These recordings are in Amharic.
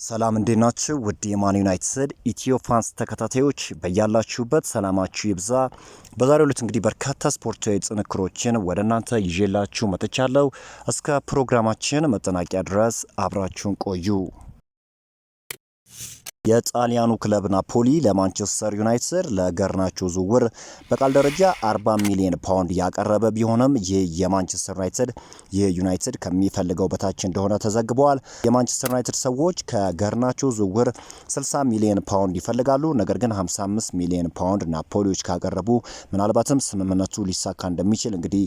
ሰላም እንዴት ናችሁ? ውድ የማን ዩናይትድ ኢትዮ ፋንስ ተከታታዮች በያላችሁበት ሰላማችሁ ይብዛ። በዛሬው ዕለት እንግዲህ በርካታ ስፖርታዊ ጥንክሮችን ወደ እናንተ ይዤላችሁ መጥቻለሁ። እስከ ፕሮግራማችን መጠናቂያ ድረስ አብራችሁን ቆዩ። የጣሊያኑ ክለብ ናፖሊ ለማንቸስተር ዩናይትድ ለገርናቾ ዝውውር በቃል ደረጃ 40 ሚሊዮን ፓውንድ ያቀረበ ቢሆንም ይህ የማንቸስተር ዩናይትድ ከሚፈልገው በታች እንደሆነ ተዘግበዋል። የማንቸስተር ዩናይትድ ሰዎች ከገርናቾ ዝውውር 60 ሚሊዮን ፓውንድ ይፈልጋሉ። ነገር ግን 55 ሚሊዮን ፓውንድ ናፖሊዎች ካቀረቡ ምናልባትም ስምምነቱ ሊሳካ እንደሚችል እንግዲህ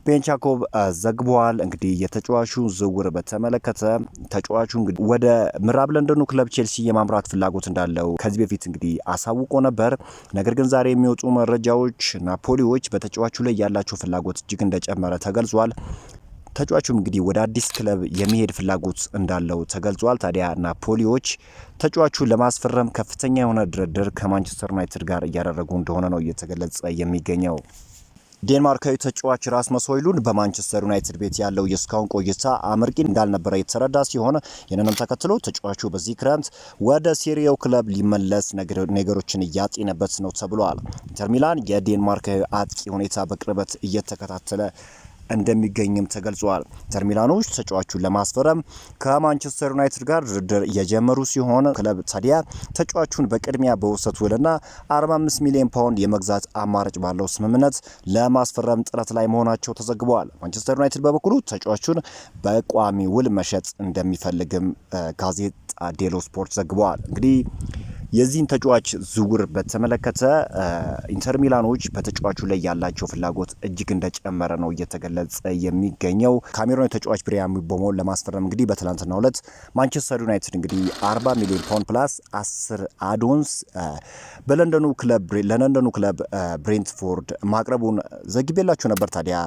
ቤንቻኮብ ዘግቧል። እንግዲህ የተጫዋቹ ዝውውር በተመለከተ ተጫዋቹ እንግዲህ ወደ ምዕራብ ለንደኑ ክለብ ቼልሲ የማምራት ፍላጎት እንዳለው ከዚህ በፊት እንግዲህ አሳውቆ ነበር። ነገር ግን ዛሬ የሚወጡ መረጃዎች ናፖሊዎች በተጫዋቹ ላይ ያላቸው ፍላጎት እጅግ እንደጨመረ ተገልጿል። ተጫዋቹም እንግዲህ ወደ አዲስ ክለብ የሚሄድ ፍላጎት እንዳለው ተገልጿል። ታዲያ ናፖሊዎች ተጫዋቹን ለማስፈረም ከፍተኛ የሆነ ድርድር ከማንቸስተር ዩናይትድ ጋር እያደረጉ እንደሆነ ነው እየተገለጸ የሚገኘው። ዴንማርካዊ ተጫዋች ራስመስ ሆይሉንድ በማንቸስተር ዩናይትድ ቤት ያለው የእስካሁን ቆይታ አመርቂ እንዳልነበረ የተረዳ ሲሆን ይህንንም ተከትሎ ተጫዋቹ በዚህ ክረምት ወደ ሴሪያው ክለብ ሊመለስ ነገሮችን እያጤነበት ነው ተብሏል። ኢንተር ሚላን የዴንማርካዊ አጥቂ ሁኔታ በቅርበት እየተከታተለ እንደሚገኝም ተገልጿል። ኢንተር ሚላኖች ተጫዋቹን ለማስፈረም ከማንቸስተር ዩናይትድ ጋር ድርድር እየጀመሩ ሲሆን ክለብ ታዲያ ተጫዋቹን በቅድሚያ በውሰት ውልና 45 ሚሊዮን ፓውንድ የመግዛት አማራጭ ባለው ስምምነት ለማስፈረም ጥረት ላይ መሆናቸው ተዘግበዋል። ማንቸስተር ዩናይትድ በበኩሉ ተጫዋቹን በቋሚ ውል መሸጥ እንደሚፈልግም ጋዜጣ ዴሎ ስፖርት ዘግበዋል። እንግዲህ የዚህን ተጫዋች ዝውውር በተመለከተ ኢንተር ሚላኖች በተጫዋቹ ላይ ያላቸው ፍላጎት እጅግ እንደጨመረ ነው እየተገለጸ የሚገኘው። ካሜሮናዊ ተጫዋች ብሪያን ምቤሞን ለማስፈረም እንግዲህ በትላንትናው ዕለት ማንቸስተር ዩናይትድ እንግዲህ 40 ሚሊዮን ፓውንድ ፕላስ 10 አዶንስ ለለንደኑ ክለብ ብሬንትፎርድ ማቅረቡን ዘግቤላችሁ ነበር። ታዲያ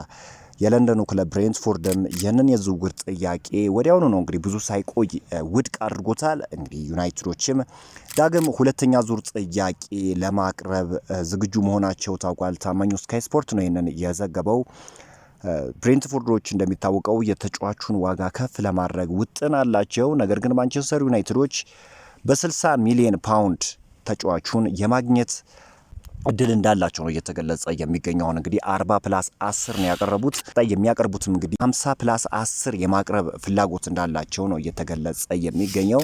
የለንደኑ ክለብ ብሬንትፎርድም ይህንን የዝውውር ጥያቄ ወዲያውኑ ነው እንግዲህ ብዙ ሳይቆይ ውድቅ አድርጎታል። እንግዲህ ዩናይትዶችም ዳግም ሁለተኛ ዙር ጥያቄ ለማቅረብ ዝግጁ መሆናቸው ታውቋል። ታማኙ ስካይ ስፖርት ነው ይህንን የዘገበው። ብሬንትፎርዶች እንደሚታወቀው የተጫዋቹን ዋጋ ከፍ ለማድረግ ውጥን አላቸው። ነገር ግን ማንቸስተር ዩናይትዶች በ60 ሚሊዮን ፓውንድ ተጫዋቹን የማግኘት እድል እንዳላቸው ነው እየተገለጸ የሚገኘው። እንግዲህ 40 ፕላስ 10 ነው ያቀረቡት። የሚያቀርቡትም እንግዲህ 50 ፕላስ 10 የማቅረብ ፍላጎት እንዳላቸው ነው እየተገለጸ የሚገኘው።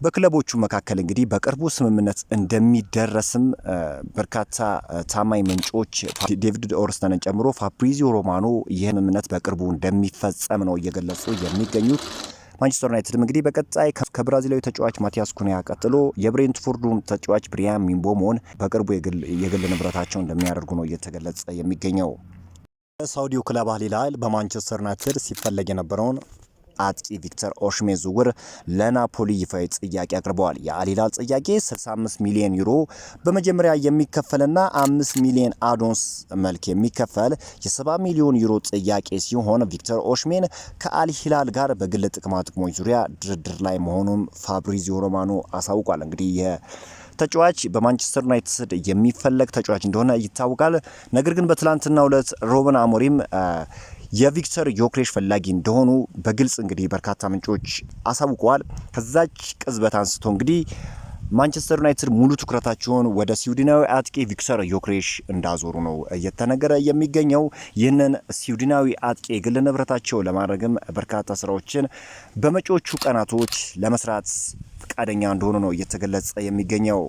በክለቦቹ መካከል እንግዲህ በቅርቡ ስምምነት እንደሚደረስም በርካታ ታማኝ ምንጮች ዴቪድ ኦርስተንን ጨምሮ ፋብሪዚዮ ሮማኖ ይህ ስምምነት በቅርቡ እንደሚፈጸም ነው እየገለጹ የሚገኙት። ማንቸስተር ዩናይትድም እንግዲህ በቀጣይ ከብራዚላዊ ተጫዋች ማቲያስ ኩኒያ ቀጥሎ የብሬንትፎርዱን ተጫዋች ብሪያን ምቤሞን በቅርቡ የግል ንብረታቸው እንደሚያደርጉ ነው እየተገለጸ የሚገኘው። ሳውዲው ክለብ አል ሂላል በማንቸስተር ዩናይትድ ሲፈለግ የነበረውን አጥቂ ቪክተር ኦሽሜን ዝውውር ለናፖሊ ይፋዊ ጥያቄ አቅርበዋል። የአል ሂላል ጥያቄ 65 ሚሊዮን ዩሮ በመጀመሪያ የሚከፈልና 5 ሚሊዮን አዶንስ መልክ የሚከፈል የ70 ሚሊዮን ዩሮ ጥያቄ ሲሆን ቪክተር ኦሽሜን ከአል ሂላል ጋር በግል ጥቅማ ጥቅሞች ዙሪያ ድርድር ላይ መሆኑን ፋብሪዚዮ ሮማኖ አሳውቋል። እንግዲህ ተጫዋች በማንቸስተር ዩናይትድ የሚፈለግ ተጫዋች እንደሆነ ይታወቃል። ነገር ግን በትላንትናው ዕለት ሩበን አሞሪም የቪክተር ዮክሬሽ ፈላጊ እንደሆኑ በግልጽ እንግዲህ በርካታ ምንጮች አሳውቀዋል። ከዛች ቅጽበት አንስቶ እንግዲህ ማንቸስተር ዩናይትድ ሙሉ ትኩረታቸውን ወደ ስዊድናዊ አጥቂ ቪክተር ዮክሬሽ እንዳዞሩ ነው እየተነገረ የሚገኘው። ይህንን ስዊድናዊ አጥቂ የግል ንብረታቸው ለማድረግም በርካታ ስራዎችን በመጪዎቹ ቀናቶች ለመስራት ፈቃደኛ እንደሆኑ ነው እየተገለጸ የሚገኘው።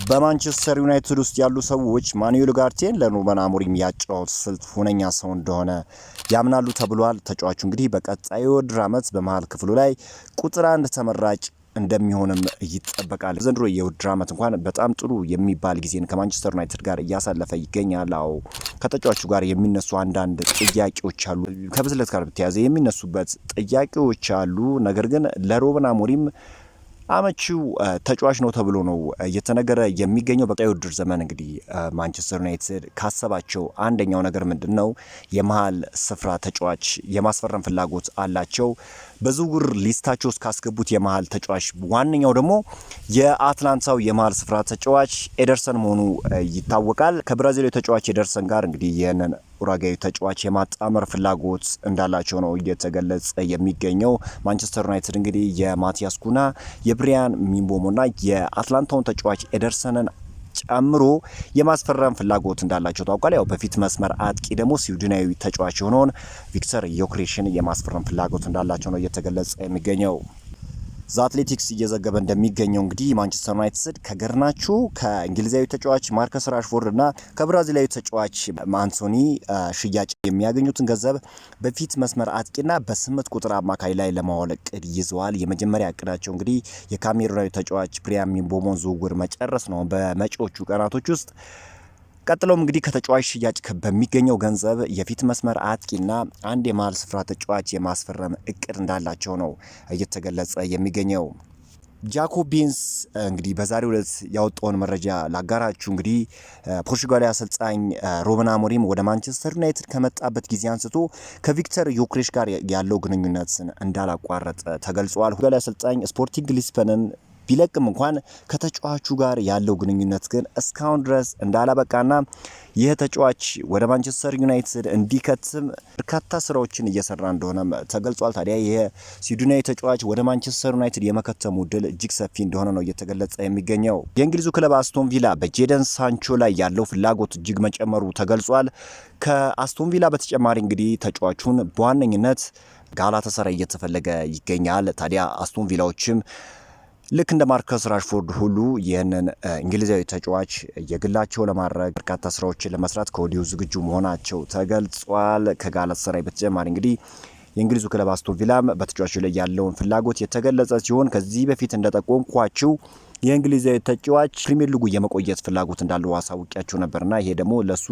በማንቸስተር ዩናይትድ ውስጥ ያሉ ሰዎች ማኑኤል ኡጋርቴን ለሩበን አሞሪም ያጫወት ስልት ሁነኛ ሰው እንደሆነ ያምናሉ ተብሏል። ተጫዋቹ እንግዲህ በቀጣዩ የውድድር ዓመት በመሃል ክፍሉ ላይ ቁጥር 1 ተመራጭ እንደሚሆንም ይጠበቃል። ዘንድሮ የውድድር ዓመት እንኳን በጣም ጥሩ የሚባል ጊዜን ከማንቸስተር ዩናይትድ ጋር እያሳለፈ ይገኛል። አዎ ከተጫዋቹ ጋር የሚነሱ አንዳንድ ጥያቄዎች አሉ። ከብስለት ጋር በተያያዘ የሚነሱበት ጥያቄዎች አሉ። ነገር ግን ለሩበን አሞሪም አመቺው ተጫዋች ነው ተብሎ ነው እየተነገረ የሚገኘው። በቀጣዩ ውድድር ዘመን እንግዲህ ማንቸስተር ዩናይትድ ካሰባቸው አንደኛው ነገር ምንድነው የመሃል ስፍራ ተጫዋች የማስፈረም ፍላጎት አላቸው። በዝውውር ሊስታቸው ውስጥ ካስገቡት የመሃል ተጫዋች ዋነኛው ደግሞ የአትላንታው የመሃል ስፍራ ተጫዋች ኤደርሰን መሆኑ ይታወቃል። ከብራዚላዊ ተጫዋች ኤደርሰን ጋር እንግዲህ ይህንን ኡራጋዊ ተጫዋች የማጣመር ፍላጎት እንዳላቸው ነው እየተገለጸ የሚገኘው። ማንቸስተር ዩናይትድ እንግዲህ የማቲያስ ኩና የብሪያን ሚንቦሞና የአትላንታውን ተጫዋች ኤደርሰንን ጨምሮ የማስፈረም ፍላጎት እንዳላቸው ታውቋል። ያው በፊት መስመር አጥቂ ደግሞ ስዊድናዊ ተጫዋች የሆነውን ቪክተር ዮክሬሽን የማስፈረም ፍላጎት እንዳላቸው ነው እየተገለጸ የሚገኘው። ዘ አትሌቲክስ እየዘገበ እንደሚገኘው እንግዲህ ማንቸስተር ዩናይትድ ከገርናቾ ከእንግሊዛዊ ተጫዋች ማርከስ ራሽፎርድ እና ከብራዚላዊ ተጫዋች አንቶኒ ሽያጭ የሚያገኙትን ገንዘብ በፊት መስመር አጥቂና በ8 ቁጥር አማካይ ላይ ለማዋል እቅድ ይዘዋል። የመጀመሪያ እቅዳቸው እንግዲህ የካሜሩናዊ ተጫዋች ብሪያን ሚንቦሞን ዝውውር መጨረስ ነው በመጪዎቹ ቀናቶች ውስጥ። ቀጥሎም እንግዲህ ከተጫዋች ሽያጭ በሚገኘው ገንዘብ የፊት መስመር አጥቂና አንድ የመሃል ስፍራ ተጫዋች የማስፈረም እቅድ እንዳላቸው ነው እየተገለጸ የሚገኘው። ጃኮቢንስ እንግዲህ በዛሬው ዕለት ያወጣውን መረጃ ላጋራችሁ። እንግዲህ ፖርቹጋላዊ አሰልጣኝ ሩበን አሞሪም ወደ ማንቸስተር ዩናይትድ ከመጣበት ጊዜ አንስቶ ከቪክተር ዮክሬሽ ጋር ያለው ግንኙነትን እንዳላቋረጠ ተገልጿል። ፖርቹጋላዊ አሰልጣኝ ስፖርቲንግ ሊስበንን ቢለቅም እንኳን ከተጫዋቹ ጋር ያለው ግንኙነት ግን እስካሁን ድረስ እንዳላበቃና ይህ ተጫዋች ወደ ማንቸስተር ዩናይትድ እንዲከትም በርካታ ስራዎችን እየሰራ እንደሆነ ተገልጿል። ታዲያ ይህ ስዊድናዊ ተጫዋች ወደ ማንቸስተር ዩናይትድ የመከተሙ ድል እጅግ ሰፊ እንደሆነ ነው እየተገለጸ የሚገኘው። የእንግሊዙ ክለብ አስቶን ቪላ በጄደን ሳንቾ ላይ ያለው ፍላጎት እጅግ መጨመሩ ተገልጿል። ከአስቶን ቪላ በተጨማሪ እንግዲህ ተጫዋቹን በዋነኝነት ጋላታሳራይ እየተፈለገ ይገኛል። ታዲያ አስቶን ቪላዎችም ልክ እንደ ማርከስ ራሽፎርድ ሁሉ ይህንን እንግሊዛዊ ተጫዋች የግላቸው ለማድረግ በርካታ ስራዎችን ለመስራት ከወዲሁ ዝግጁ መሆናቸው ተገልጿል። ከጋላታሳራይ በተጨማሪ እንግዲህ የእንግሊዙ ክለብ አስቶን ቪላም በተጫዋቹ ላይ ያለውን ፍላጎት የተገለጸ ሲሆን ከዚህ በፊት እንደጠቆምኳችሁ የእንግሊዛዊ ተጫዋች ፕሪሚየር ሊጉ የመቆየት ፍላጎት እንዳለው አሳውቂያችሁ ነበርና ይሄ ደግሞ ለሱ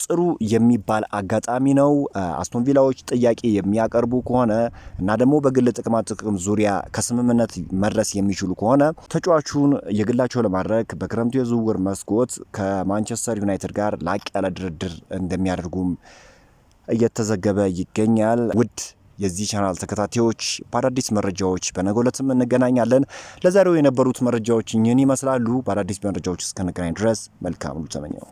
ጥሩ የሚባል አጋጣሚ ነው። አስቶን ቪላዎች ጥያቄ የሚያቀርቡ ከሆነ እና ደግሞ በግል ጥቅማ ጥቅም ዙሪያ ከስምምነት መድረስ የሚችሉ ከሆነ ተጫዋቹን የግላቸው ለማድረግ በክረምቱ የዝውውር መስኮት ከማንቸስተር ዩናይትድ ጋር ላቅ ያለ ድርድር እንደሚያደርጉም እየተዘገበ ይገኛል። ውድ የዚህ ቻናል ተከታታዮች በአዳዲስ መረጃዎች በነገው ዕለትም እንገናኛለን። ለዛሬው የነበሩት መረጃዎች ይህን ይመስላሉ። በአዳዲስ መረጃዎች እስከነገናኝ ድረስ መልካም ሁሉ ተመኘው።